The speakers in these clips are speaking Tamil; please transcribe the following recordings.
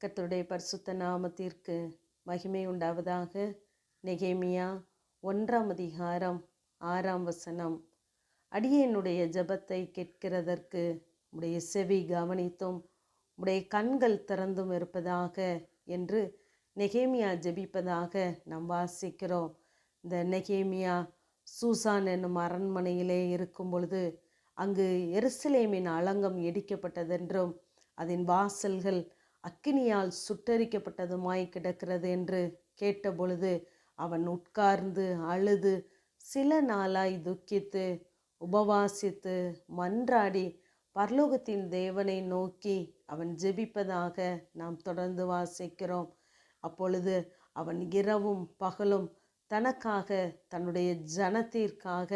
கர்த்தருடைய பரிசுத்த நாமத்திற்கு மகிமை உண்டாவதாக. நெகேமியா 1ஆம் அதிகாரம் 6ஆம் வசனம். அடியேனுடைய ஜெபத்தை கேட்கிறதற்கு உடைய செவி கவனித்தும் உடைய கண்கள் திறந்தும் இருப்பதாக என்று நெகேமியா ஜெபிப்பதாக நாம் வாசிக்கிறோம். இந்த நெகேமியா சூசான் என்னும் அரண்மனையிலே இருக்கும் பொழுது அங்கு எருசலேமின் அலங்கம் இடிக்கப்பட்டதென்றும் அதன் வாசல்கள் அக்கினியால் சுட்டரிக்கப்பட்டதுமாய் கிடக்கிறது என்று கேட்டபொழுது அவன் உட்கார்ந்து அழுது சில நாளாய் துக்கித்து உபவாசித்து மன்றாடி பரலோகத்தின் தேவனை நோக்கி அவன் ஜெபிப்பதாக நாம் தொடர்ந்து வாசிக்கிறோம். அப்பொழுது அவன் இரவும் பகலும் தனக்காக தன்னுடைய ஜனத்திற்காக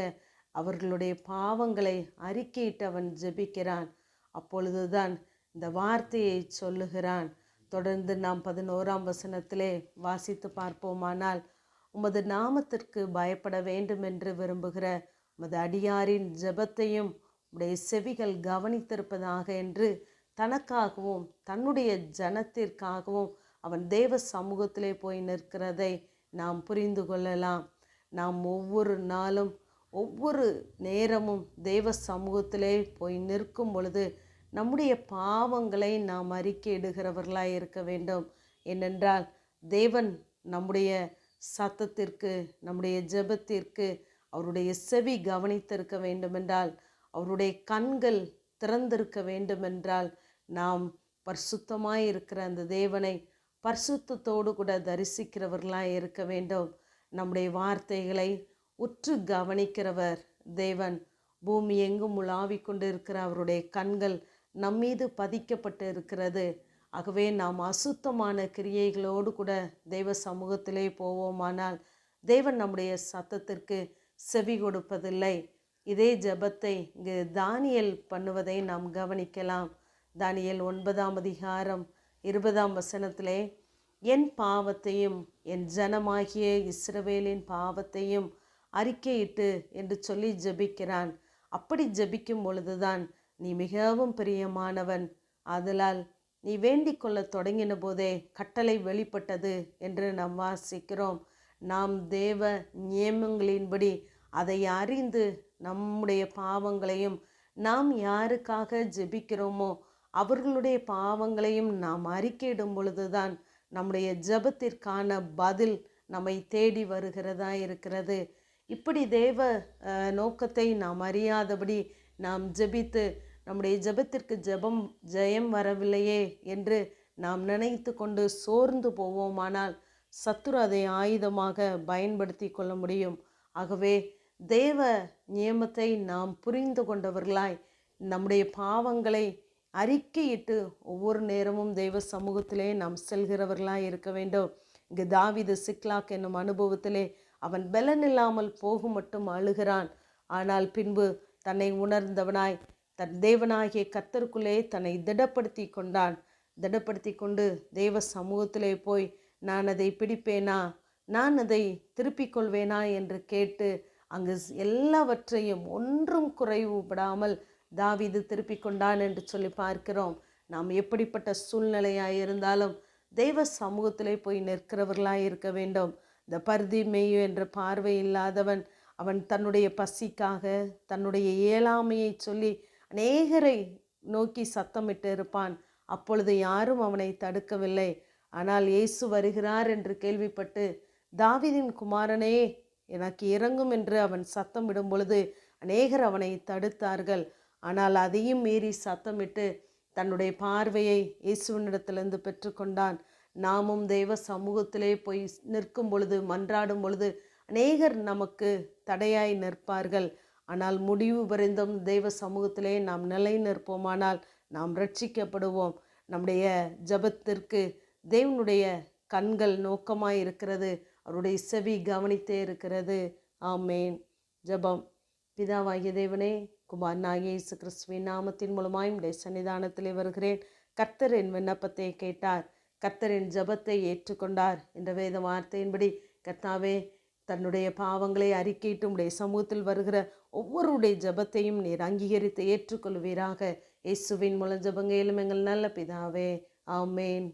அவர்களுடைய பாவங்களை அறிக்கையிட்டு அவன் ஜெபிக்கிறான். அப்பொழுதுதான் இந்த வார்த்தையை சொல்லுகிறான். தொடர்ந்து நாம் 11ஆம் வசனத்திலே வாசித்து பார்ப்போமானால், உமது நாமத்திற்கு பயப்பட வேண்டும் என்று விரும்புகிற உமது அடியாரின் ஜெபத்தையும் உடைய செவிகள் கவனித்திருப்பதாக என்று தனக்காகவும் தன்னுடைய ஜனத்திற்காகவும் அவன் தேவ சமூகத்திலே போய் நிற்கிறதை நாம் புரிந்து கொள்ளலாம். நாம் ஒவ்வொரு நாளும் ஒவ்வொரு நேரமும் தேவ சமூகத்திலே போய் நிற்கும் பொழுது நம்முடைய பாவங்களை நாம் அறிக்கையிடுகிறவர்களாய் இருக்க வேண்டும். ஏனென்றால் தேவன் நம்முடைய சத்தத்திற்கு நம்முடைய ஜெபத்திற்கு அவருடைய செவி கவனித்திருக்க வேண்டுமென்றால், அவருடைய கண்கள் திறந்திருக்க வேண்டுமென்றால், நாம் பரிசுத்தமாய் இருக்கிற அந்த தேவனை பரிசுத்தத்தோடு கூட தரிசிக்கிறவர்களாய் இருக்க வேண்டும். நம்முடைய வார்த்தைகளை உற்று கவனிக்கிறவர் தேவன். பூமி எங்கும் உலாவிக் கொண்டு இருக்கிற அவருடைய கண்கள் நம்மீது பதிக்கப்பட்டு இருக்கிறது. ஆகவே நாம் அசுத்தமான கிரியைகளோடு கூட தெய்வ சமூகத்திலே போவோமானால் தேவன் நம்முடைய சத்தத்திற்கு செவி கொடுப்பதில்லை. இதே ஜெபத்தை இங்கு தானியேல் பண்ணுவதை நாம் கவனிக்கலாம். தானியேல் 9ஆம் அதிகாரம் 20ஆம் வசனத்திலே, என் பாவத்தையும் என் ஜனமாகிய இஸ்ரவேலின் பாவத்தையும் அறிக்கையிட்டு என்று சொல்லி ஜெபிக்கிறான். அப்படி ஜெபிக்கும் பொழுதுதான் நீ மிகவும் பிரியமானவன், ஆதலால் நீ வேண்டிக் கொள்ள தொடங்கின போதே கட்டளை வெளிப்பட்டது என்று நாம் வாசிக்கிறோம். நாம் தேவ நியமங்களின்படி அதை அறிந்து நம்முடைய பாவங்களையும் நாம் யாருக்காக ஜெபிக்கிறோமோ அவர்களுடைய பாவங்களையும் நாம் அறிக்கையிடும் பொழுதுதான் நம்முடைய ஜெபத்திற்கான பதில் நம்மை தேடி வருகிறதா இருக்கிறது. இப்படி தேவ நோக்கத்தை நாம் அறியாதபடி நாம் ஜெபித்து நம்முடைய ஜெபத்திற்கு ஜெயம் வரவில்லையே என்று நாம் நினைத்து கொண்டு சோர்ந்து போவோமானால் சத்துரு அதை ஆயுதமாக பயன்படுத்தி கொள்ள முடியும். ஆகவே தேவ நியமத்தை நாம் புரிந்து கொண்டவர்களாய் நம்முடைய பாவங்களை அறிக்கையிட்டு ஒவ்வொரு நேரமும் தெய்வ சமூகத்திலே நாம் செல்கிறவர்களாய் இருக்க வேண்டும். இங்கு தாவீது சிக்லாக் என்னும் அனுபவத்திலே அவன் பலனில்லாமல் போகும் மட்டும் அழுகிறான். ஆனால் பின்பு தன்னை உணர்ந்தவனாய் தன் தேவனாகிய கர்த்தருக்குள்ளே தன்னை திடப்படுத்தி கொண்டான். திடப்படுத்தி கொண்டு தேவ சமூகத்திலே போய் நான் அதை பிடிப்பேனா, நான் அதை திருப்பிக் கொள்வேனா என்று கேட்டு அங்கு எல்லாவற்றையும் ஒன்றும் குறைவுபடாமல் தாவீது திருப்பிக் கொண்டான் என்று சொல்லி பார்க்கிறோம். நாம் எப்படிப்பட்ட சூழ்நிலையாய் இருந்தாலும் தெய்வ சமூகத்திலே போய் நிற்கிறவர்களாய் இருக்க வேண்டும். இந்த பர்திமேயு என்ற பார்வை இல்லாதவன் அவன் தன்னுடைய பசிக்காக தன்னுடைய இயலாமையை சொல்லி அநேகரை நோக்கி சத்தமிட்டு இருப்பான். அப்பொழுது யாரும் அவனை தடுக்கவில்லை. ஆனால் இயேசு வருகிறார் என்று கேள்விப்பட்டு, தாவீதின் குமாரனே எனக்கு இறங்கும் என்று அவன் சத்தமிடும் பொழுது அநேகர் அவனை தடுத்தார்கள். ஆனால் அதையும் மீறி சத்தமிட்டு தன்னுடைய பார்வையை இயேசுவினிடத்திலிருந்து பெற்றுக்கொண்டான். நாமும் தெய்வ சமூகத்திலே போய் நிற்கும் பொழுது மன்றாடும் பொழுது அநேகர் நமக்கு தடையாய் நிற்பார்கள். ஆனால் முடிவு பரிந்தும் தெய்வ சமூகத்திலே நாம் நிலை நிற்போமானால் நாம் ரட்சிக்கப்படுவோம். நம்முடைய ஜெபத்திற்கு தேவனுடைய கண்கள் நோக்கமாய் இருக்கிறது, அவருடைய செவி கவனித்தே இருக்கிறது. ஆமேன். ஜெபம். பிதாவாகிய தேவனே, குமாரனாகிய இயேசு கிறிஸ்துவின் நாமத்தின் மூலமாய் உடைய சன்னிதானத்திலே வருகிறேன். கர்த்தர் என் விண்ணப்பத்தை கேட்டார், கர்த்தர் என் ஜெபத்தை ஏற்றுக்கொண்டார் என்ற வேத வார்த்தையின்படி கர்த்தாவே தன்னுடைய பாவங்களை அறிக்கையிட்டு உடைய சமூகத்தில் வருகிற ஒவ்வொருடைய ஜெபத்தையும் நீர் அங்கீகரித்து ஏற்றுக்கொள்வீராக. இயேசுவின் மூலம் ஜெபங்களும் எங்கள் நல்ல பிதாவே. ஆமேன்.